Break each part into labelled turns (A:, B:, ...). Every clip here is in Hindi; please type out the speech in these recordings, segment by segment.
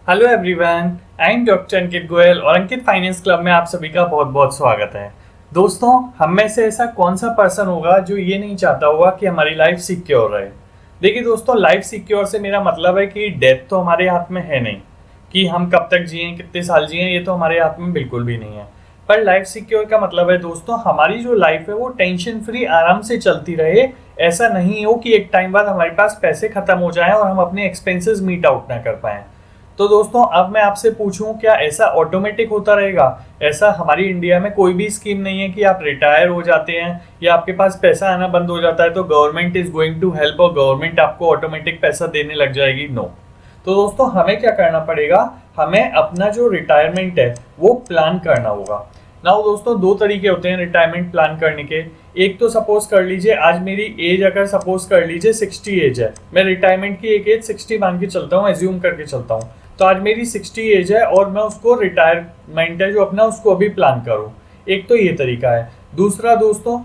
A: Hello everyone, I am doctor Ankit Goyal और अंकित फाइनेंस क्लब में आप सभी का बहुत बहुत स्वागत है। दोस्तों, हम में से ऐसा कौन सा पर्सन होगा जो ये नहीं चाहता होगा कि हमारी लाइफ सिक्योर रहे। देखिए दोस्तों, लाइफ सिक्योर से मेरा मतलब है कि डेथ तो हमारे हाथ में है नहीं, कि हम कब तक जिएं, कितने साल जिएं, ये तो हमारे हाथ में बिल्कुल भी नहीं है। पर लाइफ सिक्योर का मतलब है दोस्तों, हमारी जो लाइफ है वो टेंशन फ्री आराम से चलती रहे। ऐसा नहीं हो कि एक टाइम बाद हमारे पास पैसे खत्म हो जाएं और हम अपने एक्सपेंसेस मीट आउट ना कर पाएं। तो दोस्तों, अब मैं आपसे पूछूं, क्या ऐसा ऑटोमेटिक होता रहेगा? ऐसा हमारी इंडिया में कोई भी स्कीम नहीं है कि आप रिटायर हो जाते हैं या आपके पास पैसा आना बंद हो जाता है तो government is going to help और गवर्नमेंट आपको ऑटोमेटिक पैसा देने लग जाएगी। नो। तो दोस्तों, हमें क्या करना पड़ेगा? हमें अपना जो रिटायरमेंट है वो प्लान करना होगा। नाउ दोस्तों, दो तरीके होते हैं रिटायरमेंट प्लान करने के। एक तो सपोज कर लीजिए, आज मेरी एज अगर सपोज कर लीजिए 60 एज है, मैं रिटायरमेंट की एक एज 60 मान के चलता हूँ, एज्यूम करके चलता हूँ। तो आज मेरी 60 एज है और मैं उसको रिटायरमेंट है जो अपना उसको अभी प्लान करूँ। एक तो ये तरीका है। दूसरा दोस्तों,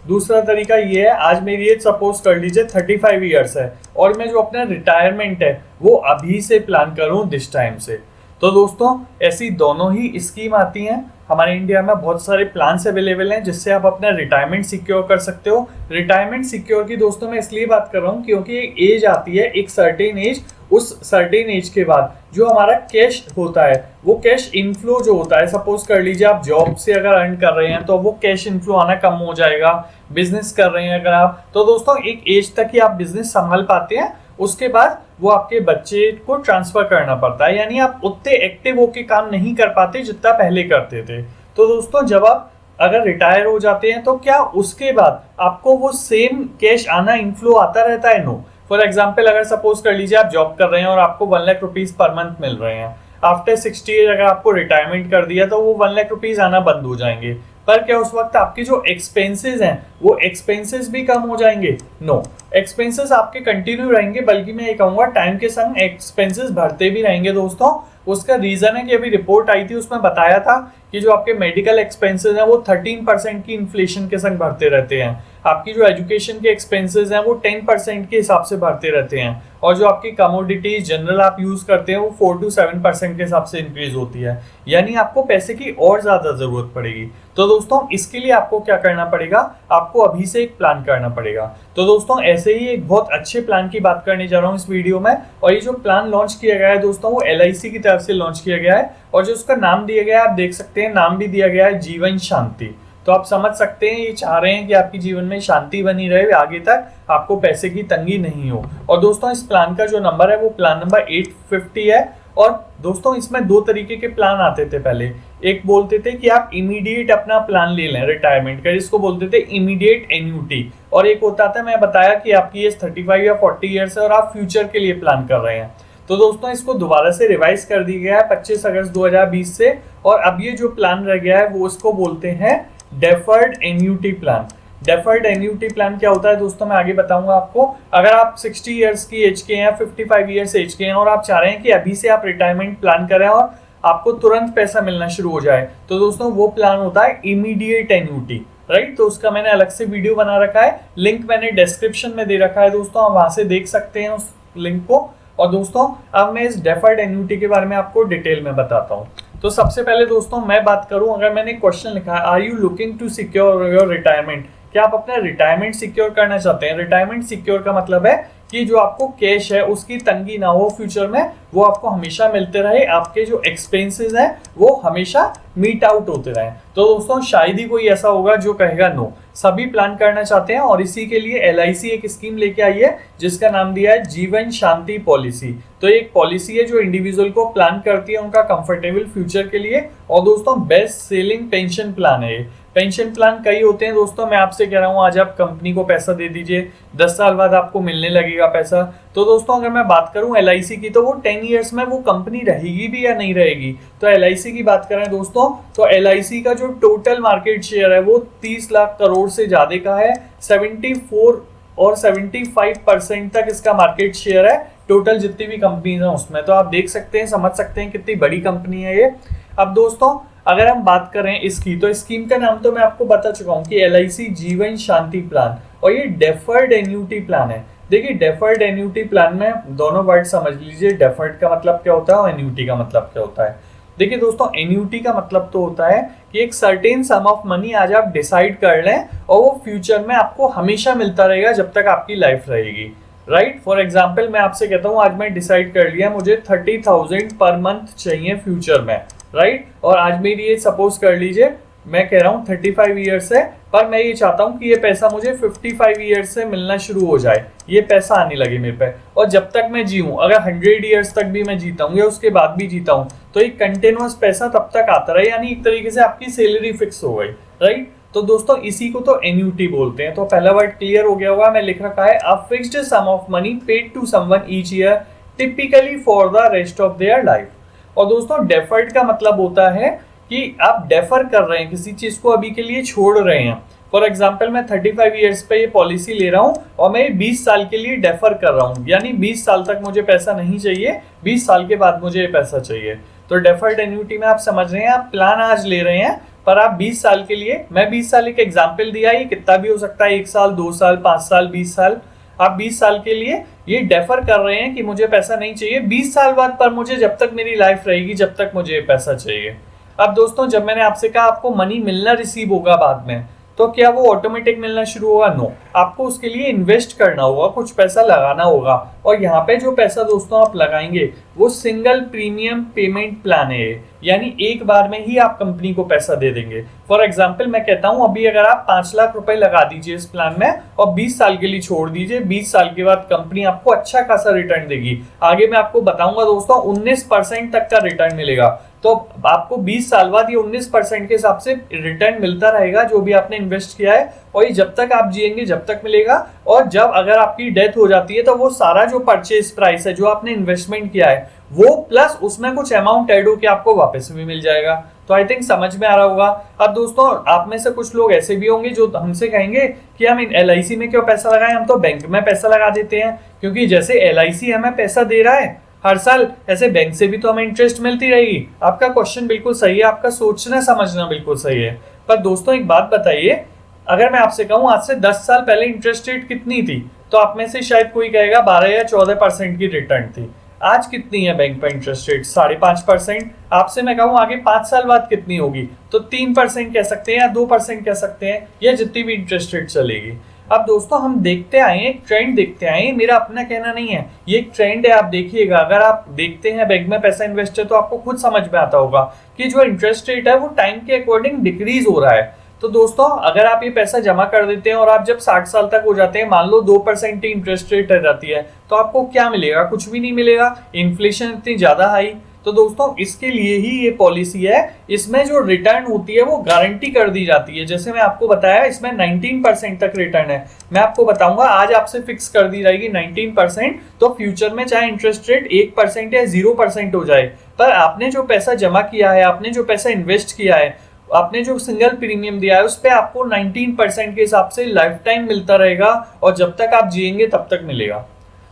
A: दूसरा तरीका ये है, आज मेरी एज सपोज कर लीजिए 35 ईयर्स है और मैं जो अपना रिटायरमेंट है वो अभी से प्लान करूँ दिस टाइम से। तो दोस्तों, ऐसी दोनों ही स्कीम आती हैं। हमारे इंडिया में बहुत सारे प्लान्स अवेलेबल हैं जिससे आप अपना रिटायरमेंट सिक्योर कर सकते हो। रिटायरमेंट सिक्योर की दोस्तों मैं इसलिए बात कर रहा हूँ क्योंकि एक एज आती है, एक सर्टेन एज। उस सर्टेन एज के बाद जो हमारा कैश होता है, वो कैश इनफ्लो जो होता है, सपोज कर लीजिए आप जॉब से अगर अर्न कर रहे हैं तो वो कैश इनफ्लो आना कम हो जाएगा। बिजनेस कर रहे हैं अगर आप, तो दोस्तों एक एज तक ही आप बिजनेस संभाल पाते हैं। उसके बाद वो आपके बच्चे को ट्रांसफर करना पड़ता है, यानी आप उतने एक्टिव होके काम नहीं कर पाते जितना पहले करते थे। तो दोस्तों, जब आप अगर रिटायर हो जाते हैं तो क्या उसके बाद आपको वो सेम कैश आना इनफ्लो आता रहता है? नो। फॉर एग्जाम्पल, अगर सपोज कर लीजिए आप जॉब कर रहे हैं और आपको 1 लाख रुपीज पर मंथ मिल रहे हैं। आफ्टर 60 ईयर अगर आपको रिटायरमेंट कर दिया तो वो 1 लाख रुपीज आना बंद हो जाएंगे। पर क्या उस वक्त आपके जो एक्सपेंसेस हैं वो एक्सपेंसेस भी कम हो जाएंगे? नो। एक्सपेंसेस आपके कंटिन्यू रहेंगे, बल्कि मैं ये कहूँगा टाइम के संग एक्सपेंसेस बढ़ते भी रहेंगे दोस्तों। उसका रीजन है कि अभी रिपोर्ट आई थी, उसमें बताया था कि जो आपके मेडिकल एक्सपेंसेस हैं वो 13% की इन्फ्लेशन के संग बढ़ते रहते हैं। आपकी जो एजुकेशन के एक्सपेंसेस हैं वो 10% के हिसाब से बढ़ते रहते हैं। और जो आपकी कमोडिटीज जनरल आप यूज करते हैं वो 4 to 7% के हिसाब से इंक्रीज होती है। यानी आपको पैसे की और ज्यादा जरूरत पड़ेगी। तो दोस्तों, इसके लिए आपको क्या करना पड़ेगा? आपको अभी से एक प्लान करना पड़ेगा। तो दोस्तों, ऐसे ही एक बहुत अच्छे प्लान की बात करने जा रहा हूँ इस वीडियो में। और ये जो प्लान लॉन्च किया गया है दोस्तों, वो LIC की तरफ से लॉन्च किया गया है। और जो उसका नाम दिया गया है, आप देख सकते हैं, नाम भी दिया गया है जीवन शांति। तो आप समझ सकते हैं, ये चाह रहे हैं कि आपकी जीवन में शांति बनी रहे, आगे तक आपको पैसे की तंगी नहीं हो। और दोस्तों, इस प्लान का जो नंबर है वो प्लान नंबर 850 है। और दोस्तों, इसमें दो तरीके के प्लान आते थे पहले। एक बोलते थे कि आप इमीडिएट अपना प्लान ले लें रिटायरमेंट का, जिसको बोलते थे इमीडिएट एन्यूटी। और एक होता था, मैं बताया कि आपकी एज 35 या 40 ईयर्स है और आप फ्यूचर के लिए प्लान कर रहे हैं। तो दोस्तों, इसको दोबारा से रिवाइज कर दिया गया है 25 अगस्त 2020 से। और अब ये जो प्लान रह गया है वो उसको बोलते हैं deferred annuity plan. Deferred annuity plan क्या होता है दोस्तों, मैं आगे बताऊंगा आपको। अगर आप 60 ईयर्स की एज के हैं, 55 ईयर्स एज के हैं और आप चाह रहे हैं कि अभी से आप रिटायरमेंट प्लान करें और आपको तुरंत पैसा मिलना शुरू हो जाए, तो दोस्तों वो प्लान होता है इमीडिएट एन्यूटी। राइट। तो उसका मैंने अलग से वीडियो बना रखा है, लिंक मैंने डिस्क्रिप्शन में दे रखा है दोस्तों, आप वहां से देख सकते हैं उस लिंक को। और दोस्तों, अब मैं इस डेफर्ड एन्यूटी के बारे में आपको डिटेल में बताता हूँ। तो सबसे पहले दोस्तों मैं बात करूं, अगर मैंने क्वेश्चन लिखा है, are you looking to secure your retirement, क्या आप अपना रिटायरमेंट सिक्योर करना चाहते हैं? रिटायरमेंट सिक्योर का मतलब है कि जो आपको कैश है उसकी तंगी ना हो फ्यूचर में, वो आपको हमेशा मिलते रहे, आपके जो एक्सपेंसेस हैं वो हमेशा मीट आउट होते रहे। तो दोस्तों, शायद ही कोई ऐसा होगा जो कहेगा नो। सभी प्लान करना चाहते हैं और इसी के लिए LIC एक स्कीम लेके आई है जिसका नाम दिया है जीवन शांति पॉलिसी। तो एक पॉलिसी है जो इंडिविजुअल को प्लान करती है उनका कंफर्टेबल फ्यूचर के लिए। और दोस्तों, बेस्ट सेलिंग पेंशन प्लान है ये। पेंशन प्लान कई होते हैं दोस्तों, मैं आपसे कह रहा हूँ आज आप कंपनी को पैसा दे दीजिए, 10 साल बाद आपको मिलने लगेगा पैसा। तो दोस्तों, अगर मैं बात करूं LIC की, तो वो 10 ईयर्स में वो कंपनी रहेगी भी या नहीं रहेगी। तो LIC की बात करें दोस्तों, तो LIC का जो टोटल मार्केट शेयर है वो 30 लाख करोड़ से ज्यादा का है। 74 और 75% तक इसका मार्केट शेयर है टोटल जितनी भी कंपनीज हैं उसमें। तो आप देख सकते हैं, समझ सकते हैं कितनी बड़ी कंपनी है ये। अब दोस्तों, अगर हम बात करें इसकी, तो स्कीम का नाम तो मैं आपको बता चुका हूँ कि LIC जीवन शांति प्लान, और ये डेफर्ड एन्यूटी प्लान है। देखिए डेफर्ड एन्यूटी प्लान में दोनों वर्ड समझ लीजिए, डेफर्ड का मतलब क्या होता है और एन्यूटी का मतलब क्या होता है। देखिए दोस्तों, एन्यूटी का मतलब तो होता है कि एक सर्टेन सम ऑफ मनी आज आप डिसाइड कर लें और वो फ्यूचर में आपको हमेशा मिलता रहेगा जब तक आपकी लाइफ रहेगी, राइट। फॉर एग्जाम्पल मैं आपसे कहता हूँ आज मैं डिसाइड कर लिया मुझे 30,000 पर मंथ चाहिए फ्यूचर में, राइट। और आज मेरी एज सपोज कर लीजिए मैं कह रहा हूँ 35 ईयर्स है, पर मैं ये चाहता हूँ कि ये पैसा मुझे 55 ईयर्स से मिलना शुरू हो जाए, ये पैसा आने लगे मेरे पे। और जब तक मैं जीऊँ, अगर 100 ईयर्स तक भी मैं जीता हूँ या उसके बाद भी जीता हूँ, तो एक कंटिन्यूअस पैसा तब तक आता रहे, यानी एक तरीके से आपकी सैलरी फिक्स हो गई, राइट। तो दोस्तों इसी को तो एन्यूटी बोलते हैं। तो पहला वर्ड क्लियर हो गया होगा, मैं लिख रखा है a fixed sum of money paid to someone each year typically for the rest of their life. और दोस्तों डेफर्ड का मतलब होता है कि आप डेफर कर रहे हैं, किसी चीज को अभी के लिए छोड़ रहे हैं। फॉर एग्जाम्पल मैं 35 ईयर्स पे ये पॉलिसी ले रहा हूँ और मैं 20 साल के लिए डेफर कर रहा हूँ, यानी 20 साल तक मुझे पैसा नहीं चाहिए, 20 साल के बाद मुझे ये पैसा चाहिए। तो डेफर्ड एन्यूटी में आप समझ रहे हैं, आप प्लान आज ले रहे हैं पर आप 20 साल के लिए, मैं 20 साल एक एग्जाम्पल दिया, ये कितना भी हो सकता है, 1 साल 2 साल 5 साल 20 साल, आप 20 साल के लिए ये डेफर कर रहे हैं कि मुझे पैसा नहीं चाहिए 20 साल बाद, पर मुझे जब तक मेरी लाइफ रहेगी जब तक मुझे ये पैसा चाहिए। अब दोस्तों जब मैंने आपसे कहा आपको मनी मिलना रिसीव होगा बाद में, तो क्या वो ऑटोमेटिक मिलना शुरू होगा? नो, आपको उसके लिए इन्वेस्ट करना होगा, कुछ पैसा लगाना होगा। और यहाँ पे जो पैसा दोस्तों आप लगाएंगे वो सिंगल प्रीमियम पेमेंट प्लान है, यानी एक बार में ही आप कंपनी को पैसा दे देंगे। फॉर एग्जाम्पल मैं कहता हूँ अभी अगर आप 5 लाख रुपए लगा दीजिए इस प्लान में और 20 साल के लिए छोड़ दीजिए, 20 साल के बाद कंपनी आपको अच्छा खासा रिटर्न देगी। आगे मैं आपको बताऊंगा दोस्तों 19% तक का रिटर्न मिलेगा। तो आपको 20 साल बाद ये 19% के हिसाब से रिटर्न मिलता रहेगा जो भी आपने इन्वेस्ट किया है, और ये जब तक आप जिएंगे जब तक मिलेगा। और जब अगर आपकी डेथ हो जाती है तो वो सारा जो परचेज प्राइस है जो आपने इन्वेस्टमेंट किया है वो प्लस उसमें कुछ अमाउंट ऐड होकर आपको वापस भी मिल जाएगा। तो आई थिंक समझ में आ रहा होगा। अब दोस्तों आप में से कुछ लोग ऐसे भी होंगे जो हमसे कहेंगे कि हम LIC में क्यों पैसा लगाएं, हम तो बैंक में पैसा लगा देते हैं, क्योंकि जैसे LIC हमें पैसा दे रहा है हर साल, ऐसे बैंक से भी तो हमें इंटरेस्ट मिलती रहेगी। आपका क्वेश्चन बिल्कुल सही है, आपका सोचना समझना बिल्कुल सही है। पर दोस्तों एक बात बताइए, अगर मैं आपसे कहूं आज से 10 साल पहले इंटरेस्ट रेट कितनी थी, तो आप में से शायद कोई कहेगा 12 या 14% की रिटर्न थी। आज कितनी है बैंक पर इंटरेस्ट रेट? 5.5%। आपसे मैं कहूं आगे 5 साल बाद कितनी होगी, तो 3% कह सकते हैं या 2% कह सकते हैं, या जितनी भी इंटरेस्ट रेट चलेगी। अब दोस्तों हम देखते आए हैं, एक ट्रेंड देखते आए हैं, मेरा अपना कहना नहीं है, ये एक ट्रेंड है। आप देखिएगा, अगर आप देखते हैं बैंक में पैसा इन्वेस्ट है तो आपको खुद समझ में आता होगा कि जो इंटरेस्ट रेट है वो टाइम के अकॉर्डिंग डिक्रीज हो रहा है। तो दोस्तों अगर आप ये पैसा जमा कर देते हैं और आप जब 60 साल तक हो जाते हैं, मान लो 2% ही इंटरेस्ट रेट रह जाती है, तो आपको क्या मिलेगा? कुछ भी नहीं मिलेगा, इन्फ्लेशन इतनी ज्यादा हाई। तो दोस्तों इसके लिए ही ये पॉलिसी है, इसमें जो रिटर्न होती है वो गारंटी कर दी जाती है। जैसे मैं आपको बताया इसमें 19% तक रिटर्न है, मैं आपको बताऊंगा आज आपसे फिक्स कर दी जाएगी 19%, तो फ्यूचर में चाहे इंटरेस्ट रेट 1% या 0% हो जाए, पर आपने जो पैसा जमा किया है, आपने जो पैसा इन्वेस्ट किया है, आपने जो सिंगल प्रीमियम दिया है उस पर आपको 19% के हिसाब से लाइफ टाइम मिलता रहेगा, और जब तक आप जिएंगे तब तक मिलेगा।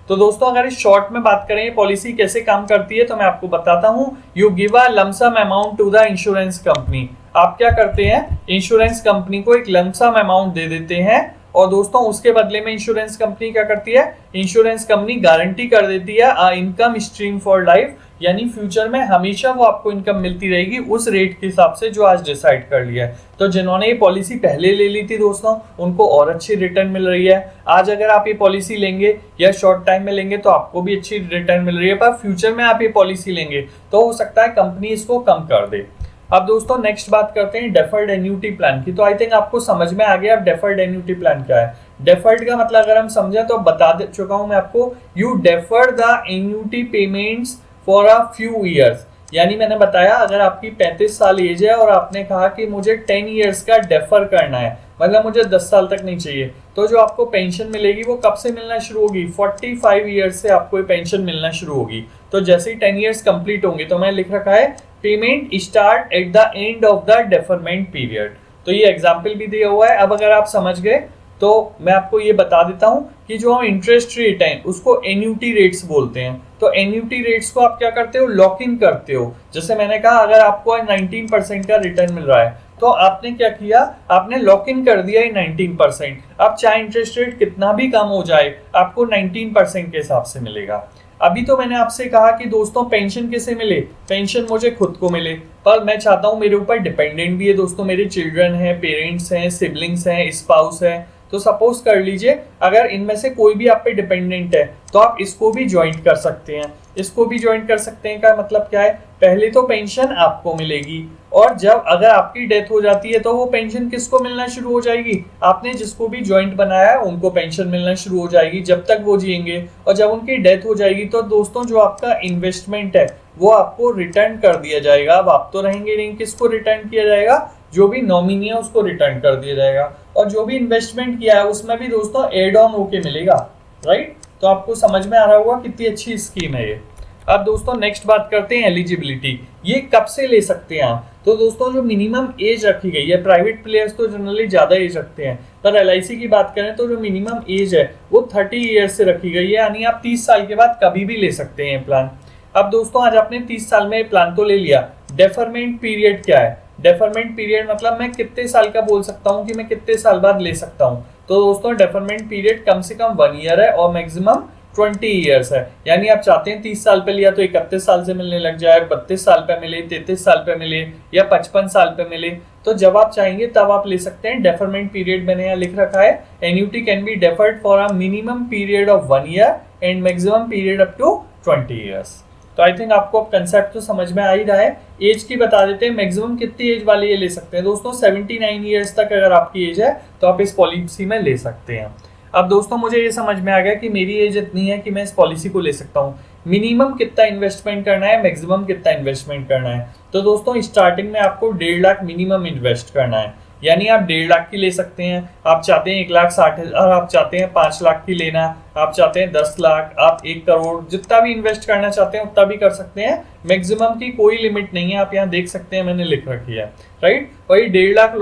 A: तो दोस्तों अगर इस शॉर्ट में बात करें पॉलिसी कैसे काम करती है, तो मैं आपको बताता हूं। You give a lump sum amount to the insurance company. आप क्या करते हैं, इंश्योरेंस कंपनी को एक लमसम अमाउंट दे देते हैं, और दोस्तों उसके बदले में इंश्योरेंस कंपनी क्या करती है, इंश्योरेंस कंपनी गारंटी कर देती है a income stream for life, यानी फ्यूचर में हमेशा वो आपको इनकम मिलती रहेगी उस रेट के हिसाब से जो आज डिसाइड कर लिया है। तो जिन्होंने ये पॉलिसी पहले ले ली थी दोस्तों उनको और अच्छी रिटर्न मिल रही है। आज अगर आप ये पॉलिसी लेंगे या शॉर्ट टाइम में लेंगे तो आपको भी अच्छी रिटर्न मिल रही है, पर फ्यूचर में आप ये पॉलिसी लेंगे तो हो सकता है कंपनी इसको कम कर दे। अब दोस्तों नेक्स्ट बात करते हैं डेफर्ड एन्यूटी प्लान की। तो आई थिंक आपको समझ में आ गया अब डेफर्ड एन्यूटी प्लान क्या है। डेफर्ड का मतलब अगर हम समझे तो बता दे चुका हूं मैं आपको, you defer the annuity payments for a few years. यानी मैंने बताया अगर आपकी 35 साल एज है और आपने कहा कि मुझे 10 ईयर्स का डेफर करना है, मतलब मुझे 10 साल तक नहीं चाहिए, तो जो आपको पेंशन मिलेगी वो कब से मिलना शुरू होगी? 45 ईयर्स से आपको ये पेंशन मिलना शुरू होगी। तो जैसे ही 10 ईयर्स कंप्लीट होंगे, तो मैं लिख रखा है payment start at the end of the deferment period. तो ये एग्जाम्पल भी दिया हुआ है। अब अगर आप समझ गए तो मैं आपको ये बता देता हूं कि जो हम इंटरेस्ट रेट है उसको एन्यूटी रेट्स बोलते हैं। तो एन्यूटी रेट्स को आप क्या करते हो, लॉक इन करते हो। जैसे मैंने कहा अगर आपको 19% का रिटर्न मिल रहा है तो आपने क्या किया, आपने लॉक इन कर दिया 19%। अब चाहे इंटरेस्ट रेट कितना भी कम हो जाए, आपको 19% के हिसाब से मिलेगा। अभी तो मैंने आपसे कहा कि दोस्तों पेंशन किसे मिले, पेंशन मुझे खुद को मिले, पर मैं चाहता हूँ मेरे ऊपर डिपेंडेंट भी है दोस्तों, मेरे चिल्ड्रन हैं, पेरेंट्स हैं, सिबलिंग्स हैं, स्पाउस है। तो सपोज कर लीजिए अगर इनमें से कोई भी आप पे डिपेंडेंट है तो आप इसको भी ज्वाइंट कर सकते हैं। इसको भी ज्वाइंट कर सकते हैं का मतलब क्या है, पहले तो पेंशन आपको मिलेगी, और जब अगर आपकी डेथ हो जाती है तो वो पेंशन किसको मिलना शुरू हो जाएगी, आपने जिसको भी ज्वाइंट बनाया है उनको पेंशन मिलना शुरू हो जाएगी जब तक वो जिएंगे। और जब उनकी डेथ हो जाएगी तो दोस्तों जो आपका इन्वेस्टमेंट है वो आपको रिटर्न कर दिया जाएगा। अब आप तो रहेंगे नहीं, किसको रिटर्न किया जाएगा, जो भी नॉमिनी है उसको रिटर्न कर दिया जाएगा। और जो भी इन्वेस्टमेंट किया है उसमें भी दोस्तों एड ऑन होके मिलेगा, राइट। तो आपको समझ में आ रहा होगा कितनी अच्छी स्कीम है ये। अब दोस्तों नेक्स्ट बात करते हैं एलिजिबिलिटी, ये कब से ले सकते हैं आप। तो दोस्तों जो मिनिमम एज रखी गई है, प्राइवेट प्लेयर्स तो जनरली ज़्यादा एज रखते हैं, पर एलआईसी की बात करें तो जो मिनिमम एज है वो 30 ईयर्स से रखी गई है, यानी आप 30 साल के बाद कभी भी ले सकते हैं प्लान। अब दोस्तों आज आपने 30 साल में प्लान तो ले लिया, डेफरमेंट पीरियड क्या है, डेफरमेंट पीरियड मतलब मैं कितने साल का बोल सकता हूँ कि मैं कितने साल बाद ले सकता हूँ। तो दोस्तों डेफरमेंट पीरियड कम से कम 1 ईयर है और मैक्सिमम 20 ईयर्स है। यानी आप चाहते हैं 30 साल पे लिया तो 31 साल से मिलने लग जाए, 32 साल पे मिले, 33 साल पे मिले या 55 साल पे मिले, तो जब आप चाहेंगे तब आप ले सकते हैं। डेफरमेंट पीरियड मैंने यहाँ लिख रखा है, annuity can be deferred for a minimum period of 1 year and maximum period up to 20 years. तो आई थिंक आपको अब कंसेप्ट तो समझ में आ ही रहा है। एज की बता देते हैं, मैक्सिमम कितनी एज वाले ये ले सकते हैं दोस्तों, 79 ईयर्स तक अगर आपकी एज है तो आप इस पॉलिसी में ले सकते हैं। अब दोस्तों मुझे ये समझ में आ गया कि मेरी एज इतनी है कि मैं इस पॉलिसी को ले सकता हूँ। मिनिमम कितना इन्वेस्टमेंट करना है, मैक्सिमम कितना इन्वेस्टमेंट करना है। तो दोस्तों स्टार्टिंग में आपको 1.5 लाख मिनिमम इन्वेस्ट करना है, यानी आप 1.5 लाख की ले सकते हैं। आप चाहते हैं 1,60,000, आप चाहते हैं 5 लाख की लेना, आप चाहते हैं 10 लाख, आप 1 करोड़, जितना भी इन्वेस्ट करना चाहते हैं उतना भी कर सकते हैं। मैक्सिमम की कोई लिमिट नहीं है, आप यहाँ देख सकते हैं मैंने लिख रखी है, राइट। और ये 1.5 लाख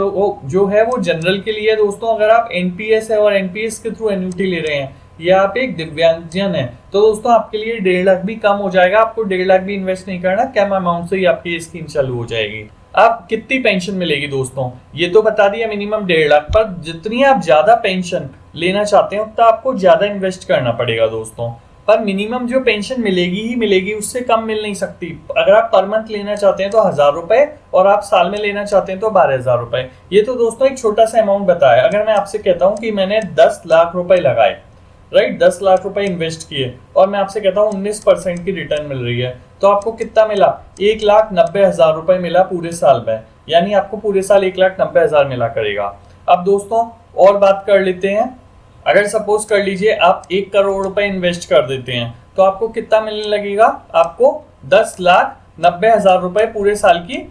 A: जो है वो जनरल के लिए है दोस्तों। अगर आप एनपीएस है और एनपीएस के थ्रू एन्युटी ले रहे हैं या आप एक दिव्यांगजन है तो दोस्तों आपके लिए 1.5 लाख भी कम हो जाएगा, आपको 1.5 लाख भी इन्वेस्ट नहीं करना, कम अमाउंट से ही आपकी ये स्कीम चालू हो जाएगी। अब कितनी पेंशन मिलेगी दोस्तों, ये तो बता दिया मिनिमम 1.5 लाख, पर जितनी आप ज्यादा पेंशन लेना चाहते हैं उतना आपको ज्यादा इन्वेस्ट करना पड़ेगा दोस्तों। पर मिनिमम जो पेंशन मिलेगी ही मिलेगी, उससे कम मिल नहीं सकती। अगर आप पर मंथ लेना चाहते हैं तो 1,000 रुपए और आप साल में लेना चाहते हैं तो 12,000 रुपए। ये तो दोस्तों एक छोटा सा अमाउंट बताया। अगर मैं आपसे कहता हूँ कि मैंने 10 लाख रुपए लगाए, राइट, 10 लाख रुपए इन्वेस्ट किए और मैं आपसे कहता हूँ 19% की रिटर्न मिल रही है, तो आपको कितना मिला, 1,90,000 रुपए मिला पूरे साल में, यानी आपको पूरे साल 1,90,000 मिला करेगा। अब दोस्तों और बात कर लेते हैं, अगर सपोज कर लीजिए आप 1 करोड़ रुपए इन्वेस्ट कर देते हैं तो आपको कितना मिलने लगेगा, आपको 10,90,000 रुपए पूरे साल की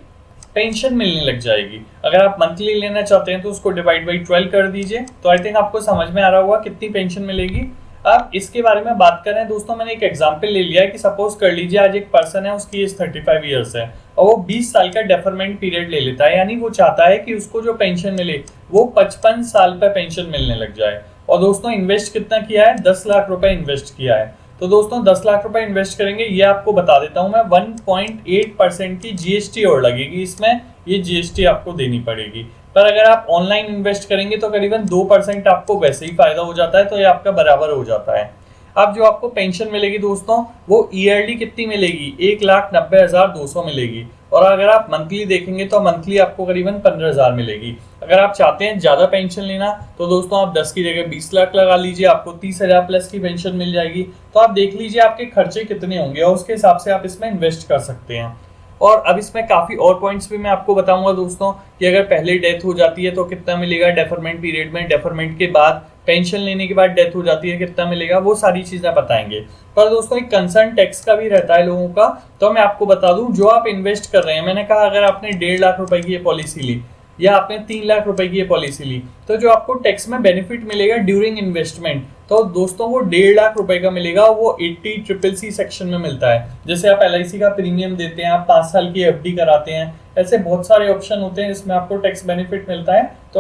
A: पेंशन मिलने लग जाएगी। अगर आप मंथली लेना चाहते हैं तो उसको डिवाइड बाई 12 कर दीजिए, तो आई थिंक आपको समझ में आ रहा होगा कितनी पेंशन मिलेगी। अब इसके बारे में बात करें दोस्तों, मैंने एक एग्जांपल ले लिया है कि सपोज कर लीजिए आज एक पर्सन है, उसकी एज 35 ईयर्स है और वो 20 साल का डेफरमेंट पीरियड ले लेता है, यानी वो चाहता है कि उसको जो पेंशन मिले वो 55 साल पर पेंशन मिलने लग जाए। और दोस्तों इन्वेस्ट कितना किया है, 10 लाख रुपए इन्वेस्ट किया है। तो दोस्तों 10 लाख रुपए इन्वेस्ट करेंगे, ये आपको बता देता हूं मैं, 1.8% की जीएसटी और लगेगी इसमें, ये जीएसटी आपको देनी पड़ेगी। पर अगर आप ऑनलाइन इन्वेस्ट करेंगे तो करीबन 2% आपको वैसे ही फायदा हो जाता है, तो ये आपका बराबर हो जाता है। अब जो आपको पेंशन मिलेगी दोस्तों वो ईयरली कितनी मिलेगी, 1,90,200 मिलेगी। और अगर आप मंथली देखेंगे तो मंथली आपको करीबन 15,000 मिलेगी। अगर आप चाहते हैं ज़्यादा पेंशन लेना तो दोस्तों आप 10 की जगह 20 लाख लगा लीजिए, आपको 30,000 प्लस की पेंशन मिल जाएगी। तो आप देख लीजिए आपके खर्चे कितने होंगे और उसके हिसाब से आप इसमें इन्वेस्ट कर सकते हैं। और अब इसमें काफ़ी और पॉइंट्स भी मैं आपको बताऊंगा दोस्तों कि अगर पहले डेथ हो जाती है तो कितना मिलेगा डेफरमेंट पीरियड में, डेफरमेंट के बाद पेंशन लेने के बाद डेथ हो जाती है कितना मिलेगा, वो सारी चीज़ें बताएंगे। पर दोस्तों एक कंसर्न टैक्स का भी रहता है लोगों का, तो मैं आपको बता दूं जो आप इन्वेस्ट कर रहे हैं, मैंने कहा अगर आपने 1.5 लाख रुपए की ये पॉलिसी ली या आपने 3 लाख रुपए की ये पॉलिसी ली तो जो आपको टैक्स में बेनिफिट मिलेगा ड्यूरिंग इन्वेस्टमेंट, तो दोस्तों वो 1.5 लाख रुपए का मिलेगा। वो 80CCC सेक्शन में मिलता है। जैसे आप LIC का प्रीमियम देते हैं, आप 5 साल की FD कराते हैं, ऐसे बहुत सारे ऑप्शन होते हैं जिसमें आपको टैक्स बेनिफिट मिलता है। तो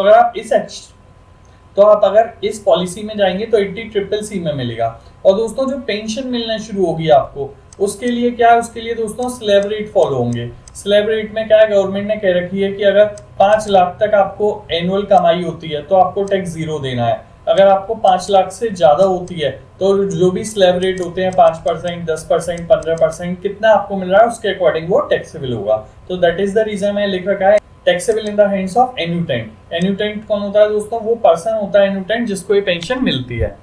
A: अगर इस पॉलिसी में जाएंगे तो 80CCC में मिलेगा। और दोस्तों जो पेंशन मिलना शुरू होगी आपको उसके लिए क्या है, उसके लिए दोस्तों स्लैब रेट फॉलो होंगे। स्लैब रेट में क्या है, गवर्नमेंट ने कह रखी है कि अगर 5 लाख तक आपको एनुअल कमाई होती है तो आपको टैक्स जीरो देना है। अगर आपको 5 लाख से ज्यादा होती है तो जो भी स्लैब रेट होते हैं 5%, 10%, 15%, कितना आपको मिल रहा है उसके अकॉर्डिंग वो टैक्सेबल होगा। तो दैट इज द रीजन मैं लिख रखा है taxable in the hands of annuitant. Annuitant कौन होता है दोस्तों, वो पर्सन होता है एन्यूटेंट जिसको ये पेंशन मिलती है।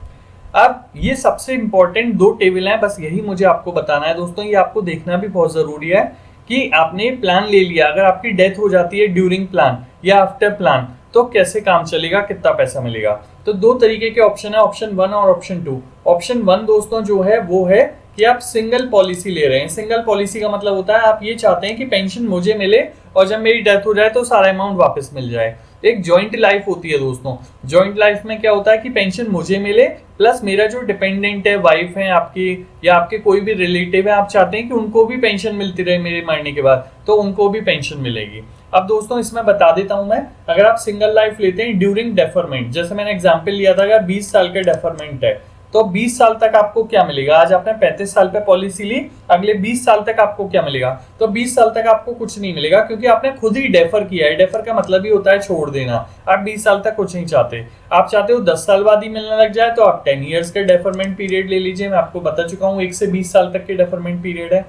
A: अब ये सबसे इंपॉर्टेंट 2 टेबल हैं, बस यही मुझे आपको बताना है दोस्तों। ये आपको देखना भी बहुत जरूरी है कि आपने प्लान ले लिया, अगर आपकी डेथ हो जाती है ड्यूरिंग प्लान या आफ्टर प्लान तो कैसे काम चलेगा, कितना पैसा मिलेगा। तो 2 तरीके के ऑप्शन है, ऑप्शन 1 और ऑप्शन 2। ऑप्शन 1 दोस्तों जो है वो है कि आप सिंगल पॉलिसी ले रहे हैं। सिंगल पॉलिसी का मतलब होता है आप ये चाहते हैं कि पेंशन मुझे मिले और जब मेरी डेथ हो जाए तो सारा अमाउंट वापस मिल जाए। एक जॉइंट लाइफ होती है दोस्तों। जॉइंट लाइफ में क्या होता है कि पेंशन मुझे मिले प्लस मेरा जो डिपेंडेंट है, वाइफ है आपकी या आपके कोई भी रिलेटिव है, आप चाहते हैं कि उनको भी पेंशन मिलती रहे मेरे मरने के बाद, तो उनको भी पेंशन मिलेगी। अब दोस्तों इसमें बता देता हूं मैं, अगर आप सिंगल लाइफ लेते हैं ड्यूरिंग डेफरमेंट, जैसे मैंने एग्जांपल लिया था, अगर 20 साल का डेफरमेंट है तो 20 साल तक आपको क्या मिलेगा। आज आपने 35 साल पे पॉलिसी ली, अगले 20 साल तक आपको क्या मिलेगा, तो 20 साल तक आपको कुछ नहीं मिलेगा क्योंकि आपने खुद ही डेफर किया है। डेफर का मतलब ही होता है छोड़ देना। आप 20 साल तक कुछ नहीं चाहते, आप चाहते हो 10 साल बाद ही मिलने लग जाए, तो आप 10 ईयर्स का डेफरमेंट पीरियड ले लीजिए। मैं आपको बता चुका हूँ 1 से 20 साल तक के डेफरमेंट पीरियड है।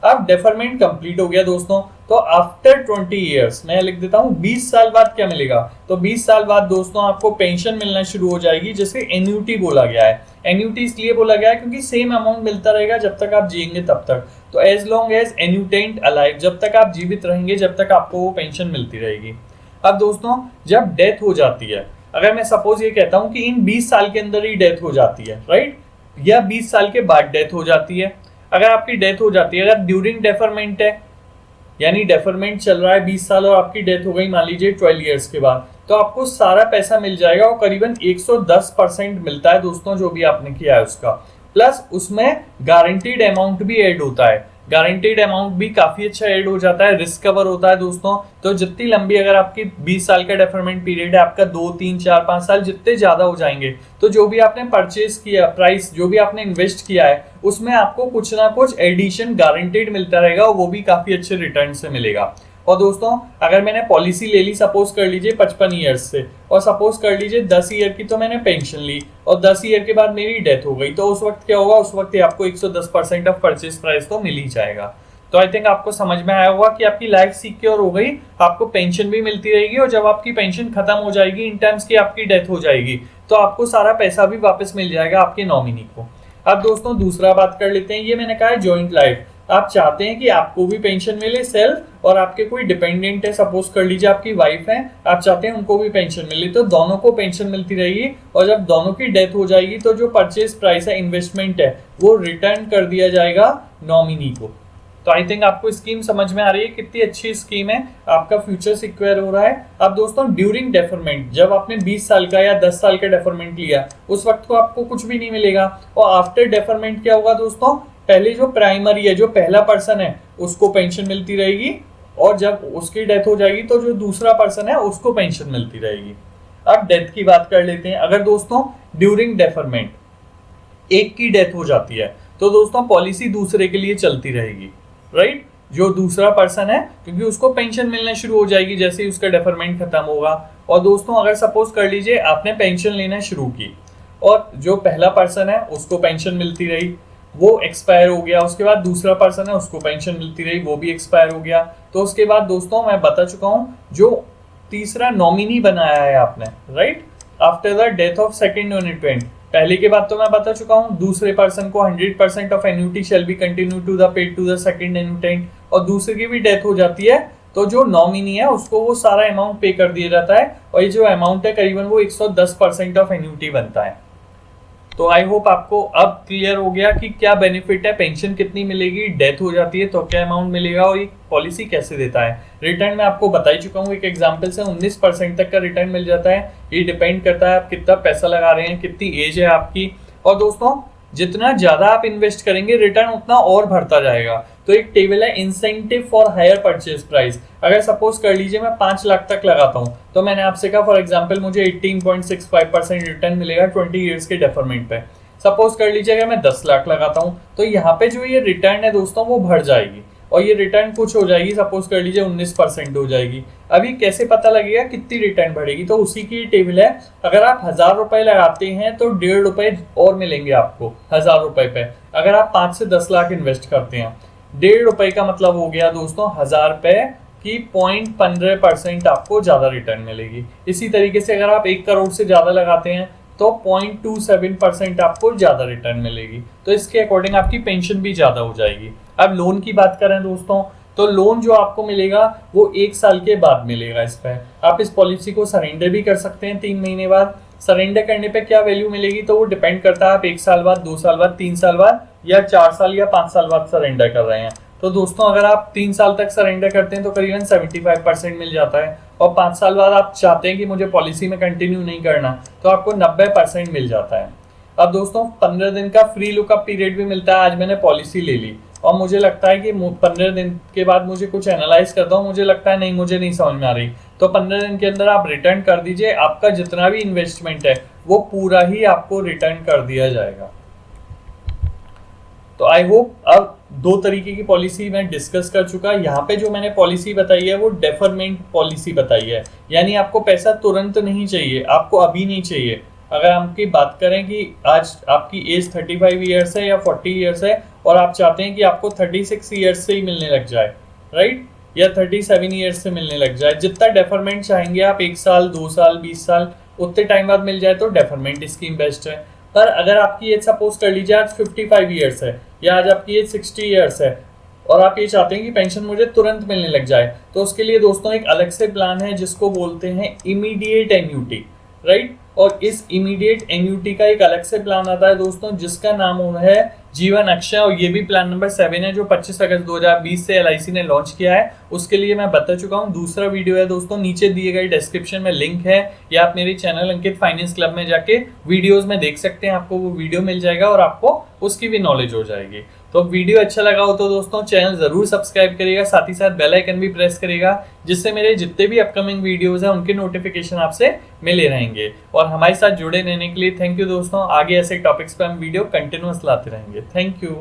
A: अब डेफरमेंट कंप्लीट हो गया दोस्तों, तो आफ्टर 20 ईयर्स मैं लिख देता हूं 20 साल बाद क्या मिलेगा, तो 20 साल बाद दोस्तों आपको पेंशन मिलना शुरू हो जाएगी, जिसे एन्यूटी बोला गया है। एन्यूटी इसलिए बोला गया है क्योंकि सेम अमाउंट मिलता रहेगा जब तक आप जिएंगे तब तक। तो एज लॉन्ग एज एन्यूटेंट अलाइव, जब तक आप जीवित रहेंगे जब तक आपको वो पेंशन मिलती रहेगी। अब दोस्तों जब डेथ हो जाती है, अगर मैं सपोज ये कहता हूं कि इन 20 साल के अंदर ही डेथ हो जाती है, राइट, या 20 साल के बाद डेथ हो जाती है। अगर आपकी डेथ हो जाती है, अगर ड्यूरिंग डेफरमेंट है, यानी डेफरमेंट चल रहा है 20 साल और आपकी डेथ हो गई मान लीजिए 12 ईयर्स के बाद, तो आपको सारा पैसा मिल जाएगा और करीबन 110% मिलता है दोस्तों जो भी आपने किया है उसका। प्लस उसमें गारंटीड अमाउंट भी ऐड होता है। गारंटीड अमाउंट भी काफी अच्छा ऐड हो जाता है, रिस्क कवर होता है दोस्तों। तो जितनी लंबी अगर आपकी 20 साल का डेफरमेंट पीरियड है, आपका 2, 3, 4, 5 साल जितने ज्यादा हो जाएंगे, तो जो भी आपने परचेज किया, प्राइस जो भी आपने इन्वेस्ट किया है, उसमें आपको कुछ ना कुछ एडिशन गारंटीड मिलता रहेगा और वो भी काफी अच्छे रिटर्न से मिलेगा। और दोस्तों अगर मैंने पॉलिसी ले ली, सपोज कर लीजिए 55 ईयर्स से, और सपोज कर लीजिए 10 ईयर की तो मैंने पेंशन ली और 10 ईयर के बाद मेरी डेथ हो गई, तो उस वक्त क्या होगा, उस वक्त आपको 110% ऑफ परचेज प्राइस तो मिल ही जाएगा। तो आई थिंक आपको समझ में आया होगा कि आपकी लाइफ सिक्योर हो गई, आपको पेंशन भी मिलती रहेगी और जब आपकी पेंशन खत्म हो जाएगी इन टर्म्स की आपकी डेथ हो जाएगी, तो आपको सारा पैसा भी वापस मिल जाएगा आपके नॉमिनी को। अब दोस्तों दूसरा बात कर लेते हैं, ये मैंने कहा है जॉइंट लाइफ। आप चाहते हैं कि आपको भी पेंशन मिले सेल्फ, और आपके कोई डिपेंडेंट है, सपोज कर लीजिए आपकी वाइफ है, आप चाहते हैं उनको भी पेंशन मिले, तो दोनों को पेंशन मिलती रहेगी। और जब दोनों की डेथ हो जाएगी तो जो परचेज प्राइस है, इन्वेस्टमेंट है, वो रिटर्न कर दिया जाएगा नॉमिनी को। तो आई थिंक आपको स्कीम समझ में आ रही है, कितनी अच्छी स्कीम है, आपका फ्यूचर सिक्योर हो रहा है। अब दोस्तों ड्यूरिंग डेफरमेंट, जब आपने 20 साल का या 10 साल का डेफरमेंट लिया, उस वक्त को आपको कुछ भी नहीं मिलेगा। और आफ्टर डेफरमेंट क्या होगा दोस्तों, पहले जो प्राइमरी है, जो पहला पर्सन है, उसको पेंशन मिलती रहेगी, और जब उसकी डेथ हो जाएगी तो जो दूसरा पर्सन है उसको पेंशन मिलती रहेगी। अब डेथ की बात कर लेते हैं। अगर दोस्तों ड्यूरिंग डेफरमेंट एक की डेथ हो जाती है तो दोस्तों पॉलिसी दूसरे के लिए चलती रहेगी, राइट, जो दूसरा पर्सन है, क्योंकि उसको पेंशन मिलना शुरू हो जाएगी जैसे ही उसका डेफरमेंट खत्म होगा। और दोस्तों अगर सपोज कर लीजिए आपने पेंशन लेना शुरू की और जो पहला पर्सन है उसको पेंशन मिलती रही, वो एक्सपायर हो गया, उसके बाद दूसरा पर्सन है उसको पेंशन मिलती रही, वो भी एक्सपायर हो गया, तो उसके बाद दोस्तों मैं बता चुका हूं जो तीसरा नॉमिनी बनाया है आपने, right, after the death of second यूनिटेंट, पहले के बाद तो मैं बता चुका हूं दूसरे पर्सन को 100% of annuity shall be continue to the paid to the second annuitant, और दूसरे की भी डेथ हो जाती है तो जो नॉमिनी है उसको वो सारा अमाउंट पे कर दिया जाता है, और ये जो अमाउंट है करीबन वो 110% ऑफ एन्युटी बनता है। तो आई होप आपको अब क्लियर हो गया कि क्या बेनिफिट है, पेंशन कितनी मिलेगी, डेथ हो जाती है तो क्या अमाउंट मिलेगा, और ये पॉलिसी कैसे देता है। रिटर्न में आपको बता ही चुका हूँ, एक एग्जांपल से 19% तक का रिटर्न मिल जाता है। ये डिपेंड करता है आप कितना पैसा लगा रहे हैं, कितनी एज है आपकी, और दोस्तों जितना ज्यादा आप इन्वेस्ट करेंगे रिटर्न उतना और बढ़ता जाएगा। तो एक टेबल है incentive for hire purchase price. अगर सपोज कर लीजिए मैं 5 लाख तक लगाता हूं, तो मैंने आपसे कहा फॉर एग्जांपल मुझे 18.65% रिटर्न मिलेगा 20 ईयर्स के डेफरमेंट पे। सपोज कर लीजिए अगर मैं 10 लाख लगाता हूँ तो यहाँ पे जो ये रिटर्न है दोस्तों वो बढ़ जाएगी और ये रिटर्न कुछ हो जाएगी, सपोज कर लीजिए 19% हो जाएगी। अभी कैसे पता लगेगा कितनी रिटर्न बढ़ेगी, तो उसी की टेबल है। अगर आप 1000 रुपए लगाते हैं तो 1.5 रुपए और मिलेंगे आपको 1000 रुपए पे। अगर आप 5 से 10 लाख इन्वेस्ट करते हैं, 1.5 रुपए का मतलब हो गया दोस्तों 1000 रुपए की 0.15% आपको ज्यादा रिटर्न मिलेगी। इसी तरीके से अगर आप 1 करोड़ से ज्यादा लगाते हैं तो 0.27% आपको ज्यादा रिटर्न मिलेगी। तो इसके अकॉर्डिंग आपकी पेंशन भी ज्यादा हो जाएगी। अब लोन की बात करें दोस्तों, तो लोन जो आपको मिलेगा वो 1 साल के बाद मिलेगा। इस पर आप इस पॉलिसी को सरेंडर भी कर सकते हैं 3 महीने बाद। सरेंडर करने पे क्या वैल्यू मिलेगी तो वो डिपेंड करता है आप 1 साल बाद, 2 साल बाद, 3 साल बाद या 4 साल या 5 साल बाद सरेंडर कर रहे हैं। तो दोस्तों अगर आप 3 साल तक सरेंडर करते हैं तो करीबन 75% मिल जाता है, और 5 साल बाद आप चाहते हैं कि मुझे पॉलिसी में कंटिन्यू नहीं करना तो आपको 90% मिल जाता है। अब दोस्तों 15 दिन का फ्री लुकअप पीरियड भी मिलता है। आज मैंने पॉलिसी ले ली और मुझे लगता है कि 15 दिन के बाद मुझे कुछ एनालाइज करता हूँ, मुझे लगता है नहीं मुझे नहीं समझ में आ रही, तो 15 दिन के अंदर आप रिटर्न कर दीजिए। आपका जितना भी इन्वेस्टमेंट है वो पूरा ही आपको रिटर्न कर दिया जाएगा। तो आई होप अब 2 तरीके की पॉलिसी मैं डिस्कस कर चुका। यहाँ पे जो मैंने पॉलिसी बताई है वो डेफरमेंट पॉलिसी बताई है, यानी आपको पैसा तुरंत नहीं चाहिए, आपको अभी नहीं चाहिए। अगर आपकी बात करें कि आज आपकी एज 35 ईयर्स है या 40 ईयर्स है और आप चाहते हैं कि आपको 36 ईयर्स से ही मिलने लग जाए, राइट, या 37 ईयर्स से मिलने लग जाए, जितना डेफरमेंट चाहेंगे आप 1 साल, 2 साल, 20 साल, उतने टाइम बाद मिल जाए तो डेफरमेंट स्कीम बेस्ट है। पर अगर आपकी एज सपोज कर लीजिए आज 55 ईयर्स है या आज आपकी एज 60 ईयर्स है और आप ये चाहते हैं कि पेंशन मुझे तुरंत मिलने लग जाए, तो उसके लिए दोस्तों एक अलग से प्लान है जिसको बोलते हैं इमीडिएट एन्यूटी, राइट। और इस इमीडिएट एन्यूटी का एक अलग से प्लान आता है दोस्तों जिसका नाम है जीवन अक्षय, और ये भी प्लान नंबर 7 है जो 25 अगस्त 2020 से LIC ने लॉन्च किया है। उसके लिए मैं बता चुका हूँ। दूसरा वीडियो है दोस्तों, नीचे दिए गए डिस्क्रिप्शन में लिंक है, या आप मेरे चैनल अंकित फाइनेंस क्लब में जाके वीडियोस में देख सकते हैं, आपको वो वीडियो मिल जाएगा और आपको उसकी भी नॉलेज हो जाएगी। तो वीडियो अच्छा लगा हो तो दोस्तों चैनल जरूर सब्सक्राइब करिएगा, साथ ही साथ बेल आइकन भी प्रेस करिएगा, जिससे मेरे जितने भी अपकमिंग वीडियोस हैं उनके नोटिफिकेशन आपसे मिले रहेंगे। और हमारे साथ जुड़े रहने के लिए थैंक यू दोस्तों। आगे ऐसे टॉपिक्स पर हम वीडियो कंटिन्यूअस लाते रहेंगे। Thank you.